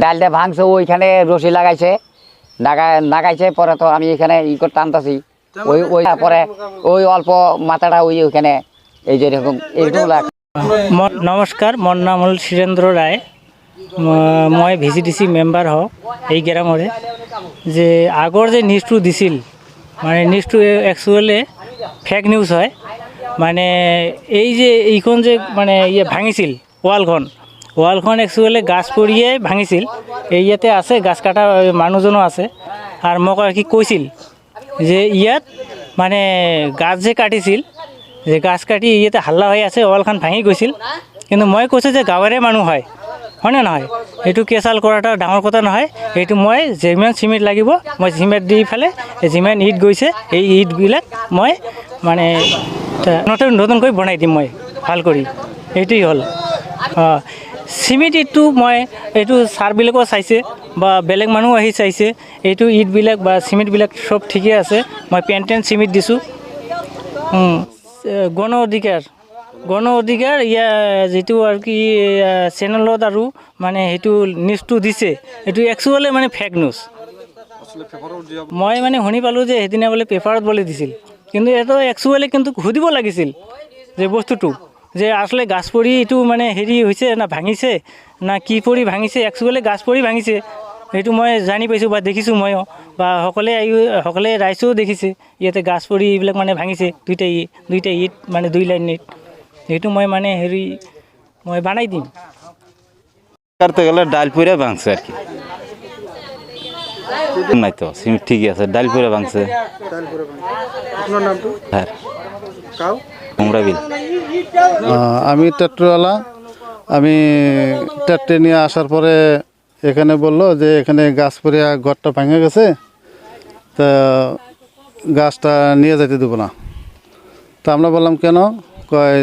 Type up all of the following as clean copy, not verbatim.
ডালটা ভাঙছে ওইখানে রশি লাগাইছে লাগাইছে পরে তো আমি এখানে টানতাছি ওই পরে ওই অল্প মাথাটা ওইখানে এই যে এরকম নমস্কার, মোর নাম হল সুরেন্দ্র রায়। মই VCDC মেম্বার হওঁ এই গ্রামরে। যে আগর যে নিউজটো দিছিল মানে নিউজটো একচুয়ালি ফেক নিউজ হয়। মানে এই যে এইখন যে মানে ভাঙিছিল ওয়ালখন একচুয়ালি গাছ পৰিয়ে ভাঙিছিল। এই ইয়াতে আছে গাছ কাটা মানুহজনো আছে। আর মোক আর কি কৈছিল যে ইয়াত মানে গাছ যে কাটিছিল, যে গাছ কাটি ইয়াতে হাল্লা হয়ে আছে, ওয়ালখান ভাঙি গৈছিল। কিন্তু মই কৈছোঁ যে গাঁৱৰে মানুহ হয়নে নহয়, এইটো কেঁচাল কৰাটা ডাঙৰ কথা নহয়। এইটো মই যিমান চিমেণ্ট লাগিব মই চিমেণ্ট দি পেলাই যিমান ইট গৈছে এই ইটবিলাক মই মানে নতুনকৈ বনাই দিম মই ভাল কৰি। এইটোৱেই হ'ল চিমেণ্ট ইটটো মই এইটো ছাৰবিলাকো চাইছে বা বেলেগ মানুহ আহি চাইছে। এইটো ইটবিলাক বা চিমেণ্টবিলাক চব ঠিকে আছে। মই পেণ্টেন চিমেণ্ট দিছোঁ। গণ অধিকাৰ যিটো আৰু কি চেনেলত আৰু মানে সেইটো নিউজটো দিছে, এইটো একচুৱেলি মানে ফেক নিউজ। মই মানে শুনি পালোঁ যে সেইদিনা বোলে পেপাৰত বোলে দিছিল, কিন্তু এইটো একচুৱেলি কিন্তু সুধিব লাগিছিল যে বস্তুটো যে আচলতে গাছ পৰি এইটো মানে হেৰি হৈছে না ভাঙিছে না কি পৰি ভাঙিছে। একচুৱেলি গাছ পৰি ভাঙিছে, সেইটো মই জানি পাইছোঁ বা দেখিছোঁ ময়ো, বা সকলে ৰাইজেও দেখিছে। ইয়াতে গাছ পৰি এইবিলাক মানে ভাঙিছে দুইটা ইট মানে 2 লাইন ইট। সেইটো মই মানে হেৰি মই বানাই দিম। করতে গেলে ডাল পুরে ভাঙছে আর কি, নাই তো সিমেন্ট ঠিকই আছে, ডাল পুরে ভাঙছে। হ্যাঁ আমি ট্রাক্টরওয়ালা। আমি ট্রাক্টর নিয়ে আসার পরে এখানে বললো যে এখানে গাছ পড়ে ঘরটা ভেঙে গেছে, তা গাছটা নিয়ে যেতে দেবো না। তা আমরা বললাম কেন,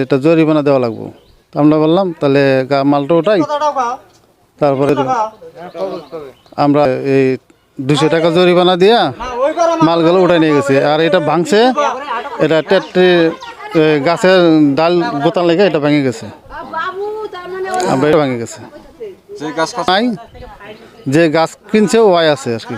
এটা জরিমানা দেওয়া লাগবো। তা আমরা বললাম তাহলে মালটা ওঠাই, তারপরে আমরা এই 200 টাকা জরিমানা দিয়া মালগুলো উঠাই নিয়ে গেছে। আর এটা ভাঙছে, এটা গাছের ডাল গোতান লেগে এটা ভেঙে গেছে, ভেঙে গেছে। যে গাছ কিনছে ওয়াই আছে আর কি।